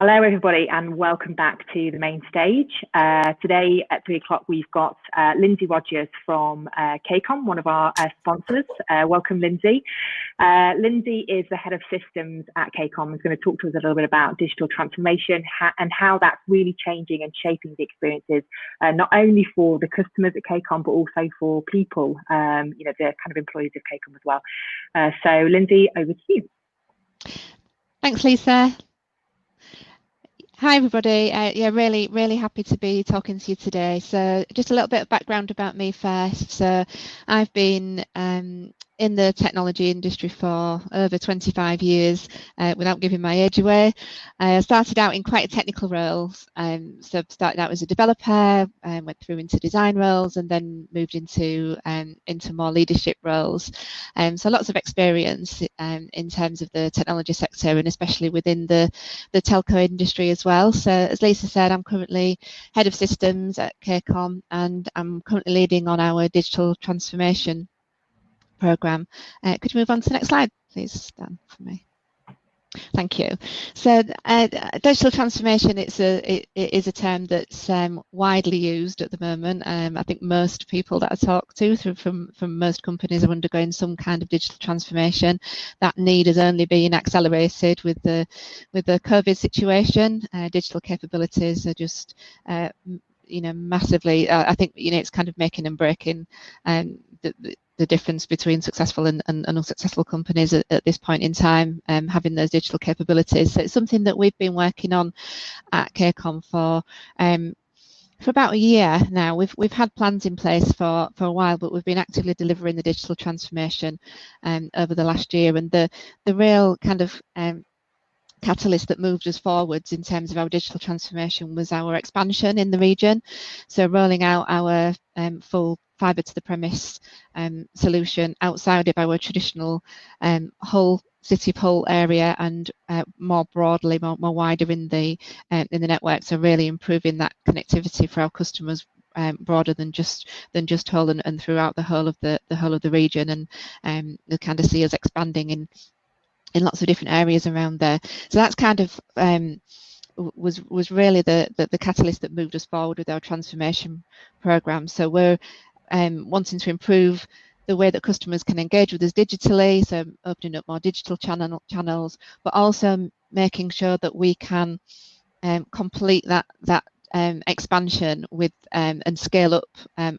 Hello everybody and welcome back to the main stage. Today at 3 o'clock we've got Lindsay Rodgers from KCOM, one of our sponsors. Welcome Lindsay. Lindsay is the head of systems at KCOM and is going to talk to us a little bit about digital transformation and how that's really changing and shaping the experiences, not only for the customers at KCOM but also for people, the kind of employees of KCOM as well. So Lindsay, over to you. Thanks Lisa. Hi everybody, really happy to be talking to you today. So just a little bit of background about me first. So I've been in the technology industry for over 25 years, without giving my age away. I started out in quite a technical roles, so started out as a developer, went through into design roles and then moved into more leadership roles. So lots of experience in terms of the technology sector and especially within the telco industry as well. So as Lisa said, I'm currently head of systems at KCOM and I'm currently leading on our digital transformation program. Could you move on to the next slide, please, Dan, for me? Thank you. So digital transformation, it is a term that's widely used at the moment. I think most people that I talk to from most companies are undergoing some kind of digital transformation. That need has only been accelerated with the COVID situation. Digital capabilities are just massively. I think it's kind of making and breaking the difference between successful and unsuccessful companies at this point in time, having those digital capabilities. So it's something that we've been working on at KCOM for about a year now. We've had plans in place for a while, but we've been actively delivering the digital transformation over the last year. And the real kind of catalyst that moved us forwards in terms of our digital transformation was our expansion in the region. So rolling out our full fibre to the premise solution outside of our traditional whole city of Hull area and more broadly, more wider in the network. So really improving that connectivity for our customers broader than just Hull and throughout the whole of the region, and they kind of see us expanding in lots of different areas around there. So that's kind of was really the catalyst that moved us forward with our transformation program. So we're wanting to improve the way that customers can engage with us digitally, so opening up more digital channels, but also making sure that we can complete that expansion with and scale up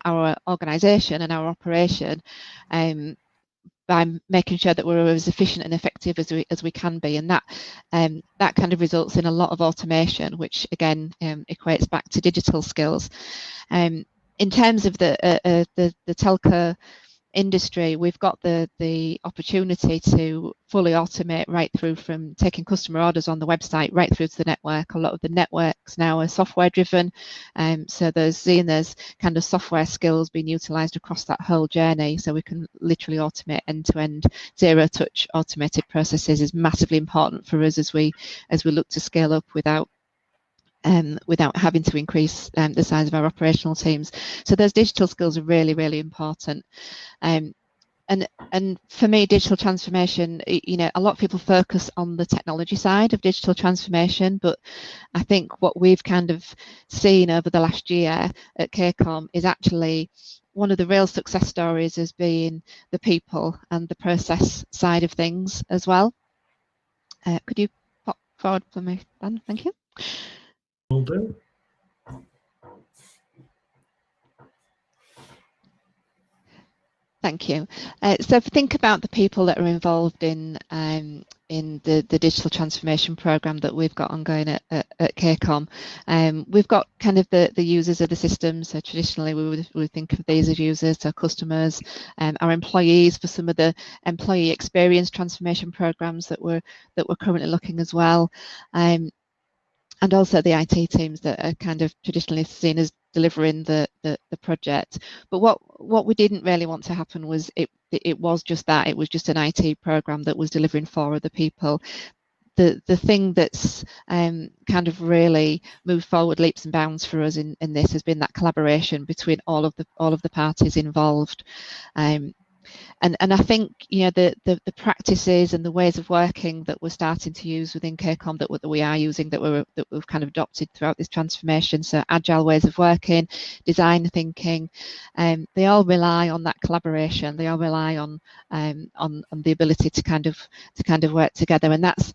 our organisation and our operation by making sure that we're as efficient and effective as we can be, and that kind of results in a lot of automation, which again equates back to digital skills. In terms of the telco industry, we've got the opportunity to fully automate right through from taking customer orders on the website right through to the network. A lot of the networks now are software driven, so there's kind of software skills being utilised across that whole journey, so we can literally automate end-to-end. Zero touch automated processes is massively important for us as we look to scale up without having to increase the size of our operational teams. So those digital skills are really, really important. And for me, digital transformation, a lot of people focus on the technology side of digital transformation, but I think what we've kind of seen over the last year at KCOM is actually one of the real success stories as being the people and the process side of things as well. Could you pop forward for me, Dan? Thank you. Will do. Thank you. So think about the people that are involved in the digital transformation program that we've got ongoing at KCOM. We've got kind of the users of the system. So traditionally we would think of these as users, so customers, our employees for some of the employee experience transformation programs that we're currently looking as well. And also the IT teams that are kind of traditionally seen as delivering the project. But what we didn't really want to happen was it was just that. It was just an IT program that was delivering for other people. The thing that's kind of really moved forward leaps and bounds for us in this has been that collaboration between all of the parties involved. And I think, you know, the practices and the ways of working that we're starting to use within KCOM, that we are using, that we've kind of adopted throughout this transformation, so agile ways of working, design thinking, they all rely on that collaboration. They all rely on the ability to kind of work together, and that's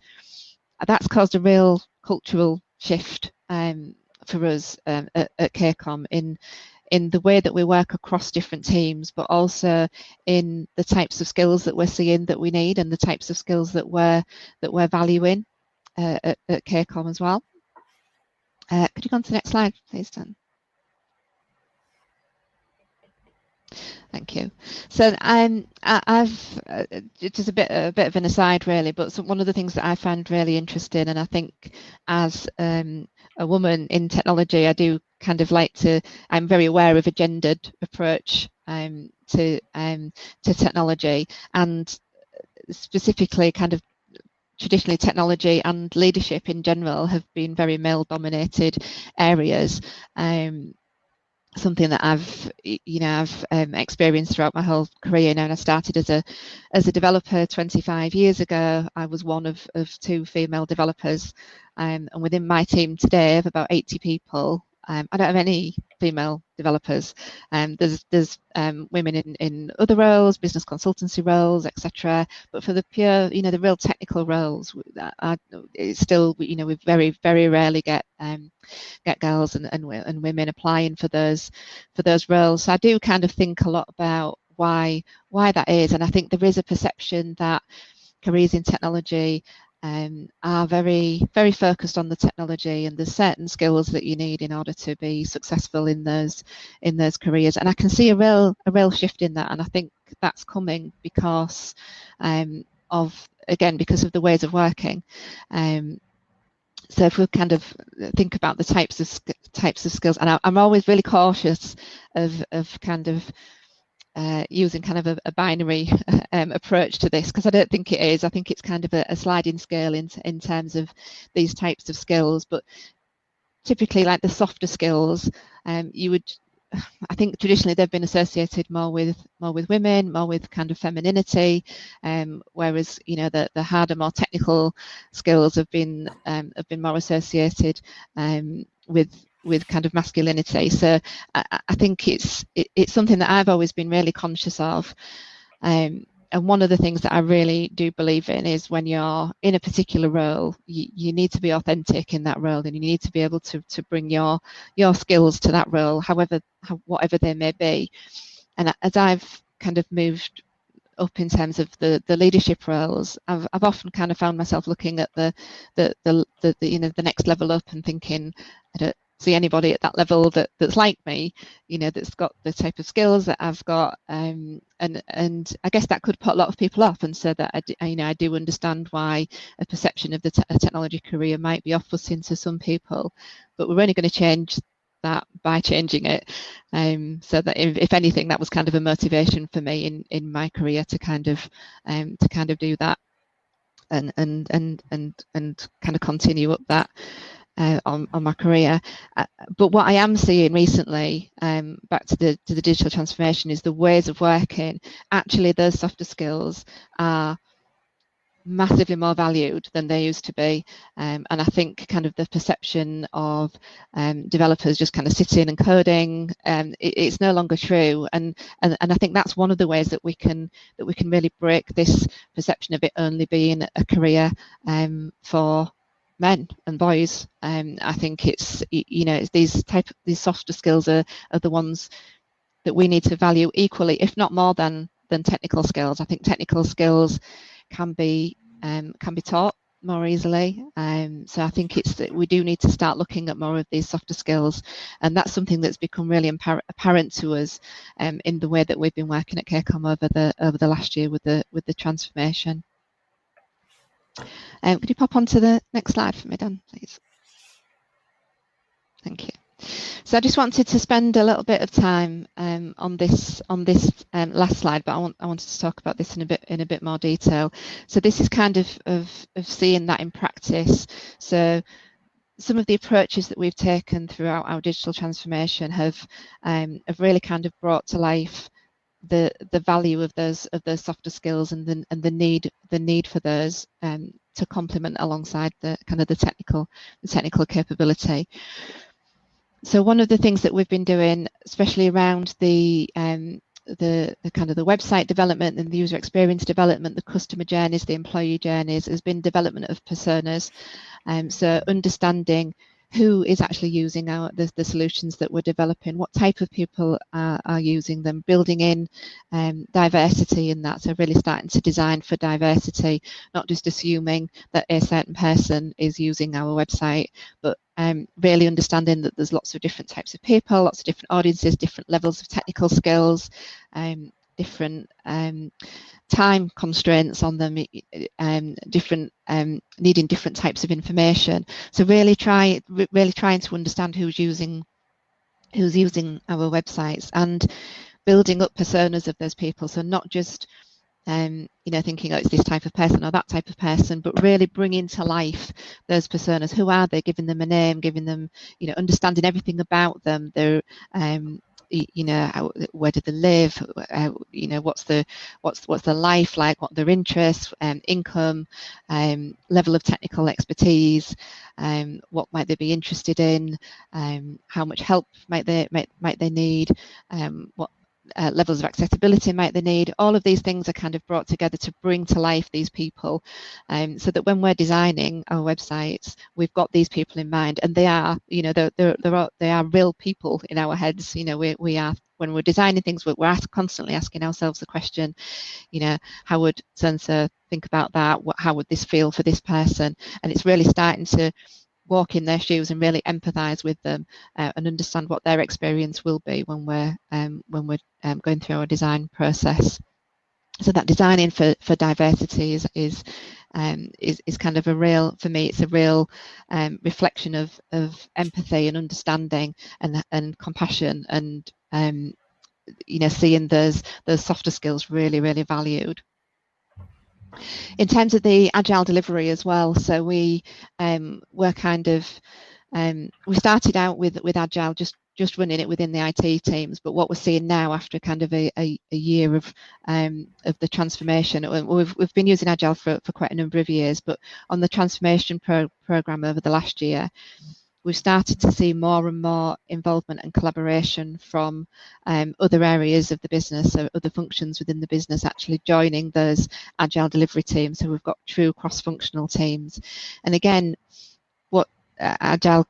caused a real cultural shift for us at KCOM in the way that we work across different teams, but also in the types of skills that we're seeing that we need, and the types of skills that we're valuing at KCOM as well. Could you go on to the next slide, please, Dan? Thank you. So I've just a bit of an aside really, but one of the things that I find really interesting, and I think as a woman in technology, I do kind of like to. I'm very aware of a gendered approach to technology, and specifically kind of traditionally technology and leadership in general have been very male-dominated areas. Something that I've experienced throughout my whole career. Now, I started as a developer 25 years ago. I was one of 2 female developers, and within my team today of about 80 people, I don't have any female developers. There's women in other roles, business consultancy roles, etc. But for the pure, the real technical roles, it's still, we very rarely get girls and women applying for those roles. So I do kind of think a lot about why that is, and I think there is a perception that careers in technology are very focused on the technology, and there's certain skills that you need in order to be successful in those careers. And I can see a real shift in that, and I think that's coming because because of the ways of working. So if we kind of think about the types of skills, and I'm always really cautious of kind of using kind of a binary approach to this, because I don't think it is. I think it's kind of a sliding scale in terms of these types of skills. But typically, like the softer skills, I think traditionally they've been associated more with women, more with kind of femininity, whereas the harder, more technical skills have been more associated with kind of masculinity. So I think it's something that I've always been really conscious of. And one of the things that I really do believe in is when you're in a particular role, you need to be authentic in that role, and you need to be able to bring your skills to that role, whatever they may be. And as I've kind of moved up in terms of the leadership roles, I've often kind of found myself looking at the next level up and thinking, I don't see anybody at that level that's like me, that's got the type of skills that I've got, and I guess that could put a lot of people off, and so that I do understand why a perception of a technology career might be off-putting to some people, but we're only going to change that by changing it. So that if anything, that was kind of a motivation for me in my career to kind of do that and kind of continue up that on my career. But what I am seeing recently, back to the digital transformation, is the ways of working. Actually, those softer skills are massively more valued than they used to be, and I think kind of the perception of developers just kind of sitting and coding, it's no longer true, and I think that's one of the ways that we can really break this perception of it only being a career for men and boys. I think it's these softer skills are the ones that we need to value equally, if not more than technical skills. I think technical skills can be taught more easily, so I think it's that we do need to start looking at more of these softer skills, and that's something that's become really apparent to us in the way that we've been working at KCOM over the last year with the transformation. Could you pop on to the next slide for me, Dan, please? Thank you. So I just wanted to spend a little bit of time on this last slide, but I wanted to talk about this in a bit more detail. So this is kind of seeing that in practice. So some of the approaches that we've taken throughout our digital transformation have really kind of brought to life the value of those softer skills and the need for those to complement alongside the kind of the technical capability. So one of the things that we've been doing, especially around the kind of the website development and the user experience development, the customer journeys, the employee journeys, has been development of personas. So understanding who is actually using the solutions that we're developing, what type of people are using them, building in diversity in that. So really starting to design for diversity, not just assuming that a certain person is using our website, but really understanding that there's lots of different types of people, lots of different audiences, different levels of technical skills, different time constraints on them, different needing different types of information. So really trying to understand who's using our websites and building up personas of those people. So not just thinking, oh, it's this type of person or that type of person, but really bringing to life those personas. Who are they? Giving them a name, giving them, understanding everything about them. Their where do they live? What's the life like? What their interests, income, level of technical expertise, what might they be interested in? How much help might they need? What levels of accessibility might they need? All of these things are kind of brought together to bring to life these people, so that when we're designing our websites, we've got these people in mind, and they are, they are real people in our heads. We are, when we're designing things, we're constantly asking ourselves the question, how would so-and-so think about that? How would this feel for this person? And it's really starting to walk in their shoes and really empathize with them and understand what their experience will be when we're going through our design process. So that designing for diversity is kind of a real, for me, it's a real reflection of empathy and understanding and compassion, and seeing those softer skills really valued. In terms of the agile delivery as well, so we were kind of we started out with agile just running it within the IT teams, but what we're seeing now after kind of a year of the transformation, we've been using agile for quite a number of years, but on the transformation program over the last year, we've started to see more and more involvement and collaboration from other areas of the business, so other functions within the business actually joining those agile delivery teams. So we've got true cross-functional teams. And again, what agile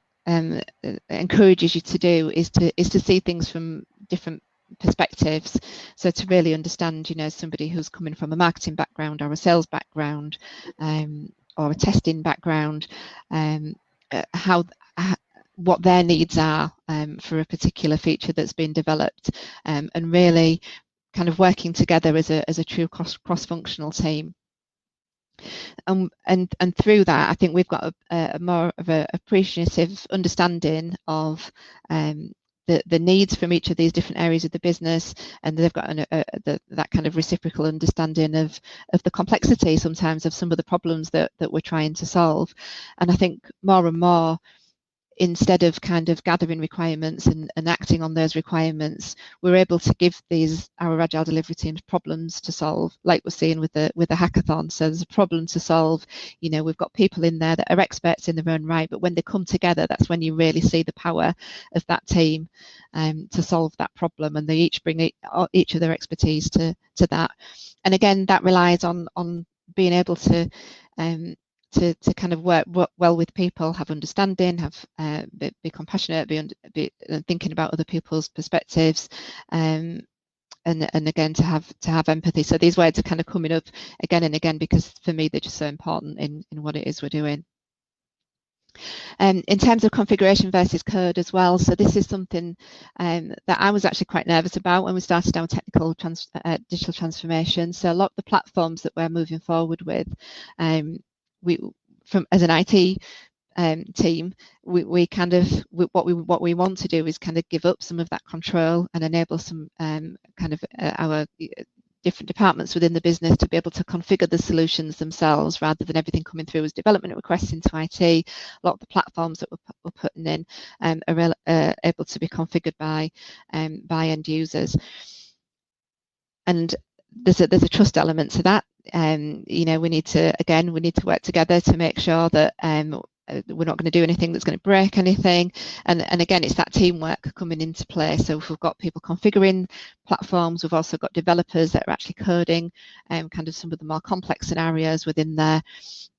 encourages you to do is to see things from different perspectives. So to really understand, somebody who's coming from a marketing background or a sales background or a testing background, what their needs are for a particular feature that's been developed, and really kind of working together as a true cross-functional team. And through that, I think we've got a more of a appreciative understanding of the needs from each of these different areas of the business, and they've got that kind of reciprocal understanding of the complexity sometimes of some of the problems that we're trying to solve. And I think more and more, instead of kind of gathering requirements and acting on those requirements, we're able to give our agile delivery teams problems to solve, like we're seeing with the hackathon. So there's a problem to solve. We've got people in there that are experts in their own right, but when they come together, that's when you really see the power of that team to solve that problem, and they each bring each of their expertise to that. And again, that relies on being able to kind of work well with people, have understanding, be compassionate, be thinking about other people's perspectives, and again to have empathy. So these words are kind of coming up again and again because for me they're just so important in what it is we're doing. In terms of configuration versus code as well, so this is something that I was actually quite nervous about when we started our technical digital transformation. So a lot of the platforms that we're moving forward with, as an IT team, we kind of what we want to do is kind of give up some of that control and enable some kind of our different departments within the business to be able to configure the solutions themselves rather than everything coming through as development requests into IT. A lot of the platforms that we're putting in are able to be configured by end users. and there's a trust element to that. You know, we need to work together to make sure that we're not going to do anything that's going to break anything, and again, it's that teamwork coming into play. So if we've got people configuring platforms, we've also got developers that are actually coding kind of some of the more complex scenarios within there,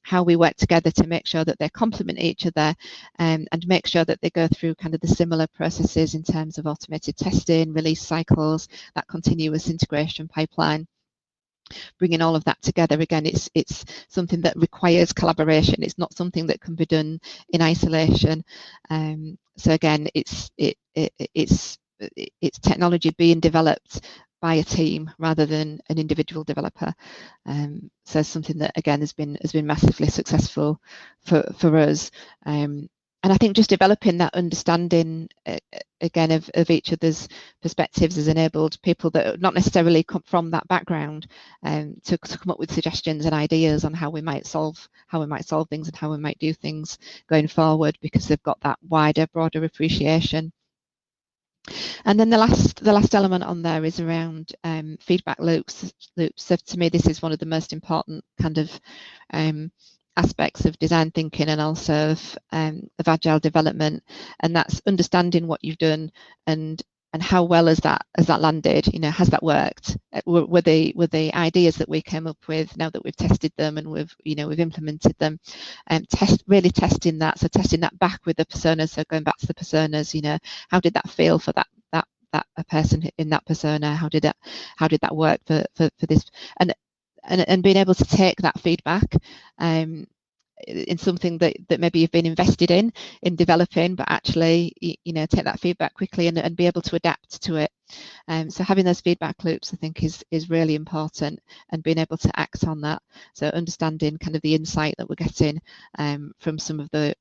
how we work together to make sure that they complement each other, and make sure that they go through kind of the similar processes in terms of automated testing, release cycles, that continuous integration pipeline. Bringing all of that together, again, it's something that requires collaboration. It's not something that can be done in isolation. So again, it's technology being developed by a team rather than an individual developer. So something that again has been massively successful for us. And I think just developing that understanding again of each other's perspectives has enabled people that not necessarily come from that background to come up with suggestions and ideas on how we might solve things and how we might do things going forward, because they've got that wider, broader appreciation. And then the last element on there is around feedback loops. So to me, this is one of the most important kind of aspects of design thinking and also of agile development, and that's understanding what you've done and how well has that landed. You know, has that worked? Were the ideas that we came up with, now that we've tested them and we've implemented them, really testing that. So testing that back with the personas. So going back to the personas, you know, how did that feel for that a person in that persona? How did that work for this? And being able to take that feedback in something that maybe you've been invested in developing, but actually, you know, take that feedback quickly and be able to adapt to it. So having those feedback loops, I think, is really important, and being able to act on that. So understanding kind of the insight that we're getting from some of the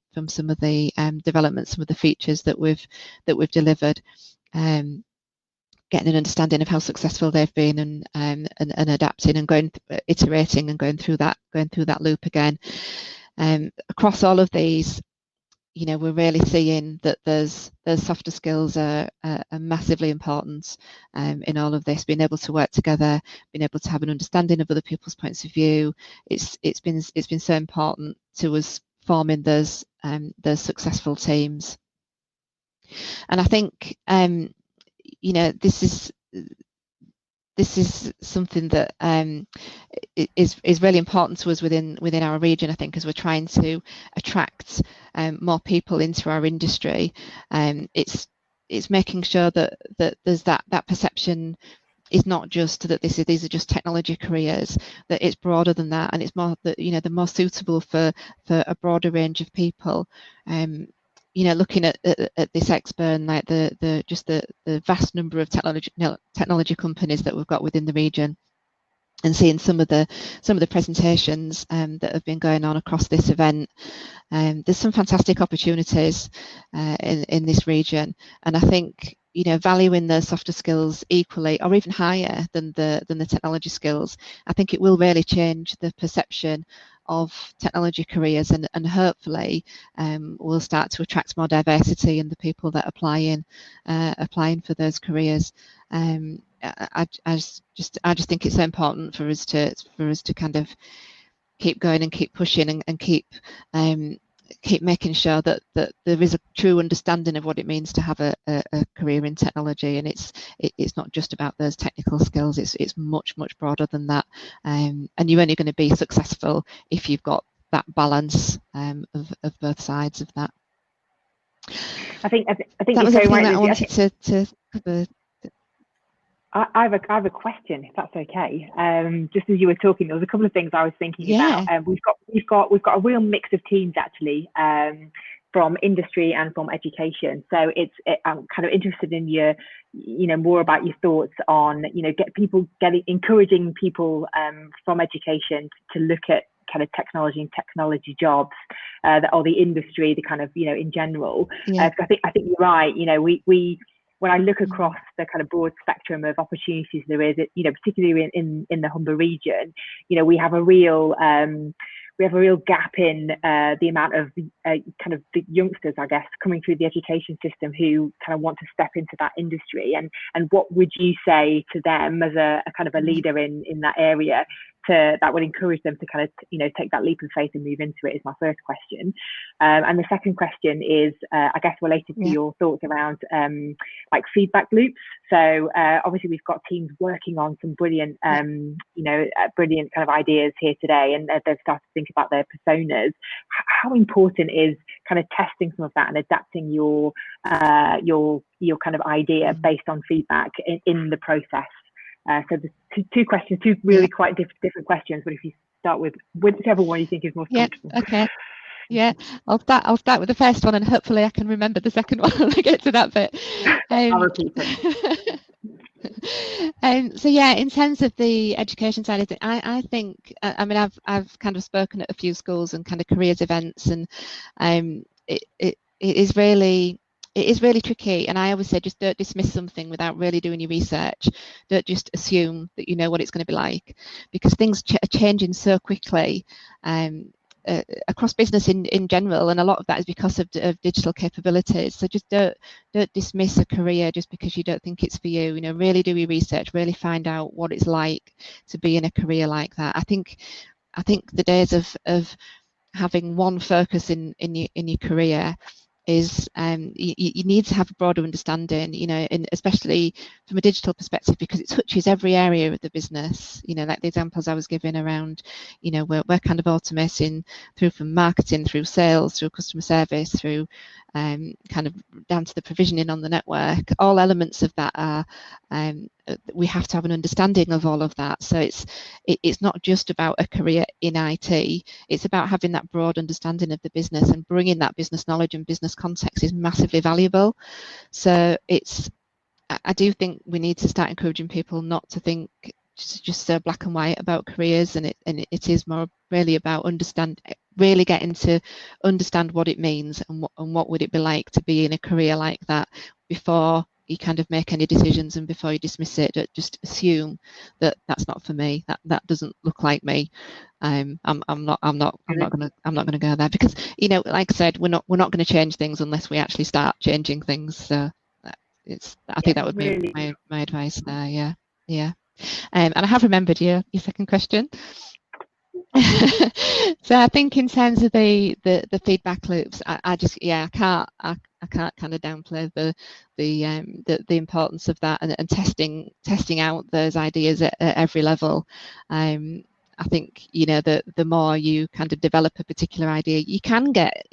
developments, some of the features that we've delivered. Getting an understanding of how successful they've been, and adapting and iterating and going through that loop again. Across all of these, you know, we're really seeing that those softer skills are massively important in all of this. Being able to work together, being able to have an understanding of other people's points of view. It's been so important to us forming those successful teams. And I think you know, this is something that is really important to us within our region, I think, as we're trying to attract more people into our industry. It's making sure that there's that perception is not just that these are just technology careers, that it's broader than that, and it's more that, you know, they're more suitable for a broader range of people. You know, looking at this expo and like the vast number of technology companies that we've got within the region, and seeing some of the presentations that have been going on across this event, there's some fantastic opportunities in this region, and I think, you know, valuing the softer skills equally or even higher than the technology skills, I think it will really change the perception of technology careers, and hopefully we'll start to attract more diversity in the people that applying for those careers. I just think it's so important for us to kind of keep going and keep pushing and keep making sure that there is a true understanding of what it means to have a career in technology, and it's not just about those technical skills. It's much broader than that, and you're only going to be successful if you've got that balance of both sides of that. I think that was everything that I wanted to cover. I have a question, if that's okay. Just as you were talking, there was a couple of things I was thinking about. We've got a real mix of teams actually, from industry and from education. So I'm kind of interested in more about your thoughts on, you know, encouraging people from education to look at kind of technology and technology jobs, or the industry, the kind of, you know, in general. I think you're right. You know, we when I look across the kind of broad spectrum of opportunities there is, you know, particularly in the Humber region, you know, we have a real we have a real gap in the amount of kind of the youngsters, I guess, coming through the education system who kind of want to step into that industry. And what would you say to them as a kind of a leader in that area that would encourage them to kind of, you know, take that leap of faith and move into it, is my first question. And the second question is, I guess, related to your thoughts around like feedback loops. So obviously we've got teams working on some brilliant, you know, brilliant kind of ideas here today, and they've started to think about their personas. How important is kind of testing some of that and adapting your kind of idea based on feedback in the process? So there's two questions, two really quite different questions, but if you start with whichever one you think is most comfortable. Okay. Yeah, I'll start with the first one, and hopefully I can remember the second one when I get to that bit. I'll repeat it. So yeah, in terms of the education side of it, I think, I mean, I've kind of spoken at a few schools and kind of careers events, and it is really tricky. And I always say, just don't dismiss something without really doing your research. Don't just assume that you know what it's going to be like, because things are changing so quickly across business in general, and a lot of that is because of digital capabilities. So just don't dismiss a career just because you don't think it's for you. You know, really do your research, really find out what it's like to be in a career like that. I think the days of having one focus in your career is you need to have a broader understanding, you know, and especially from a digital perspective, because it touches every area of the business. You know, like the examples I was giving around, you know, we're kind of automating through from marketing, through sales, through customer service, through kind of down to the provisioning on the network. All elements of that are we have to have an understanding of all of that. So it's not just about a career in IT. It's about having that broad understanding of the business, and bringing that business knowledge and business context is massively valuable. So I do think we need to start encouraging people not to think just so black and white about careers, and it is more really about really getting to understand what it means, and what would it be like to be in a career like that before you kind of make any decisions, and before you dismiss it. Don't just assume that that's not for me, that doesn't look like me. I'm not gonna go there, because, you know, like I said, we're not going to change things unless we actually start changing things. So I think that would be my advice there. Yeah. And I have remembered your second question. So I think in terms of the feedback loops, I can't kind of downplay the importance of that, and testing out those ideas at every level. I think, you know, the more you kind of develop a particular idea, you can get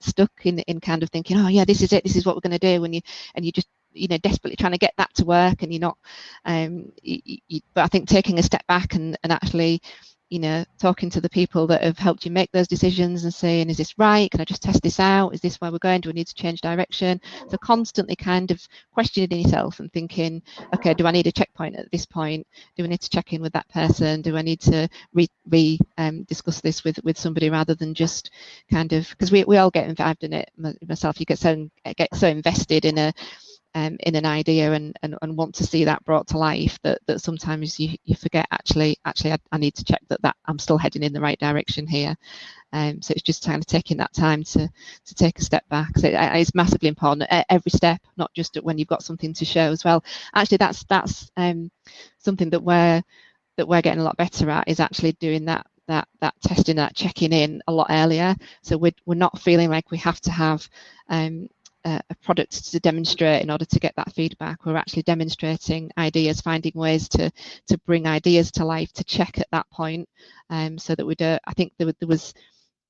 stuck in kind of thinking, oh yeah, this is it, this is what we're going to do, and you just, you know, desperately trying to get that to work, and you're not. But I think taking a step back and actually, you know, talking to the people that have helped you make those decisions and saying, is this right? Can I just test this out? Is this where we're going? Do we need to change direction? So constantly kind of questioning yourself and thinking, okay, do I need a checkpoint at this point? Do I need to check in with that person? Do I need to discuss this with somebody, rather than just kind of, because we all get involved in it. Myself, you get so invested in an idea and want to see that brought to life that sometimes you forget actually I need to check that I'm still heading in the right direction here. So it's just kind of taking that time to take a step back. So it's massively important at every step, not just when you've got something to show as well. Actually, that's something that we're getting a lot better at, is actually doing that testing, that checking in a lot earlier. So we're not feeling like we have to have a product to demonstrate in order to get that feedback. We're actually demonstrating ideas, finding ways to bring ideas to life, to check at that point, so that we don't. I think there was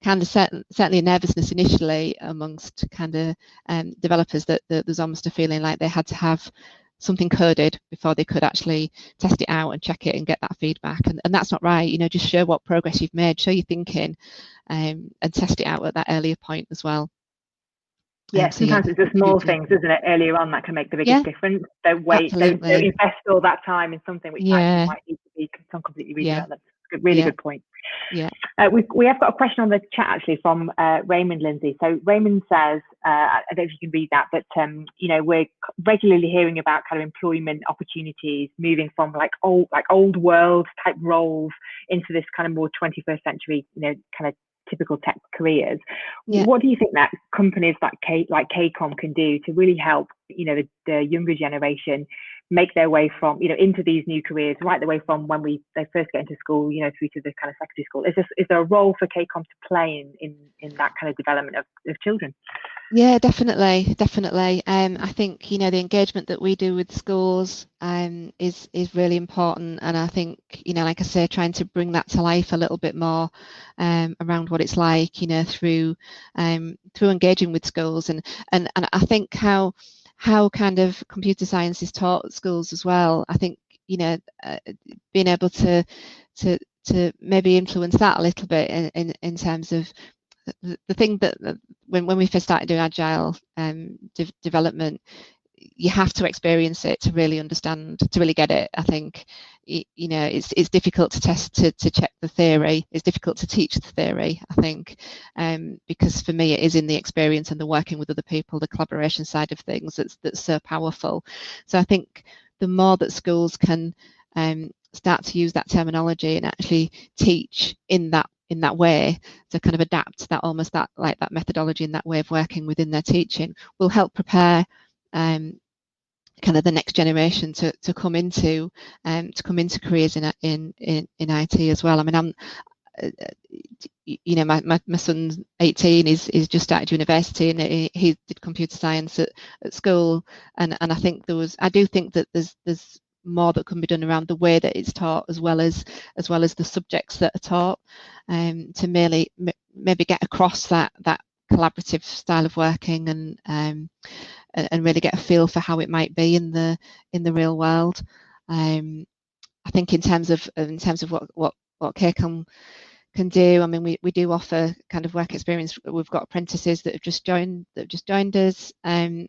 kind of certainly a nervousness initially amongst kind of developers that there's almost a feeling like they had to have something coded before they could actually test it out and check it and get that feedback, and that's not right. You know, just show what progress you've made, show your thinking, and test it out at that earlier point as well. Yeah, sometimes it's the small things, isn't it, earlier on, that can make the biggest difference. Don't wait, don't invest all that time in something which actually might need to be completely redeveloped. Really good point. Yeah. We have got a question on the chat actually from Raymond, Lindsay. So Raymond says, I don't know if you can read that, but we're regularly hearing about kind of employment opportunities moving from old world type roles into this kind of more 21st century, kind of typical tech careers. Yeah. What do you think that companies like KCOM can do to really help, the younger generation make their way from, into these new careers, right the way from when they first get into school, through to the kind of secondary school? Is there a role for KCOM to play in that kind of development of children? Yeah, definitely. I think the engagement that we do with schools is really important, and I think like I say, trying to bring that to life a little bit more around what it's like through engaging with schools, and I think how kind of computer science is taught at schools as well. I think being able to maybe influence that a little bit in terms of the thing that when we first started doing agile development, you have to experience it to really understand, to really get it. I think it's difficult to test to check the theory. It's difficult to teach the theory, I think, because for me it is in the experience and the working with other people, the collaboration side of things that's so powerful. So I think the more that schools can start to use that terminology and actually teach in that way, to kind of adapt that that methodology and that way of working within their teaching, will help prepare kind of the next generation to come into careers in IT as well. I mean, my son's 18, is just started university, and he did computer science at school, and I think I do think that there's more that can be done around the way that it's taught, as well as the subjects that are taught, to maybe get across that collaborative style of working, and really get a feel for how it might be in the real world. I think in terms of what KCOM can do, I mean, we do offer kind of work experience. We've got apprentices that have just joined us, that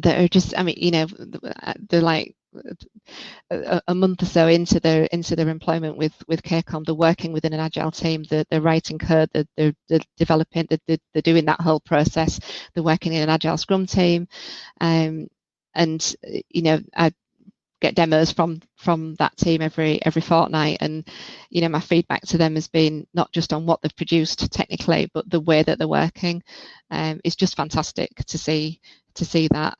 are just, I mean, they're like a month or so into their employment with KCOM. They're working within an agile team. They're writing code. They're developing. They're doing that whole process. They're working in an agile scrum team, and I get demos from that team every fortnight, and my feedback to them has been not just on what they've produced technically, but the way that they're working. It's just fantastic to see that.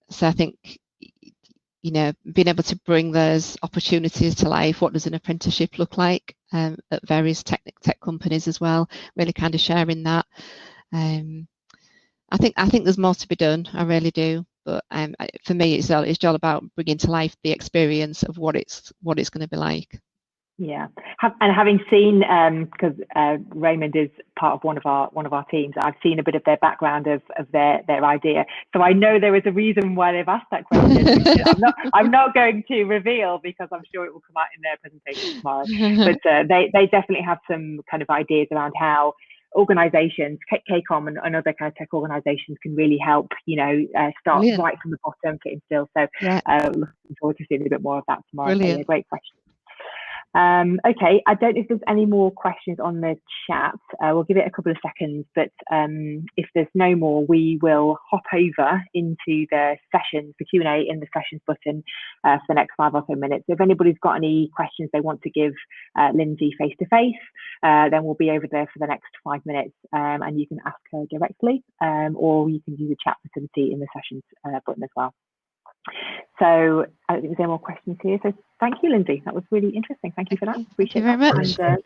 So I think being able to bring those opportunities to life. What does an apprenticeship look like at various tech companies as well? Really kind of sharing that. I think there's more to be done. I really do. But for me, it's all about bringing to life the experience of what it's going to be like. Yeah, and having seen, because Raymond is part of one of our teams, I've seen a bit of their background of their idea, so I know there is a reason why they've asked that question. I'm not going to reveal, because I'm sure it will come out in their presentation tomorrow. But they definitely have some kind of ideas around how organizations, KCOM and other kind of tech organizations, can really help, start Brilliant. Right from the bottom, get instilled. So yeah. Looking forward to seeing a bit more of that tomorrow. So, yeah, great question. Okay, I don't know if there's any more questions on the chat. We'll give it a couple of seconds, but if there's no more, we will hop over into the sessions, the Q&A in the sessions button for the next 5 or so minutes. If anybody's got any questions they want to give Lindsay face to face, then we'll be over there for the next 5 minutes, and you can ask her directly, or you can use the chat facility in the sessions button as well. So I don't think there's any more questions here. So thank you, Lindsay. That was really interesting. Thank you for that. Appreciate it very much. And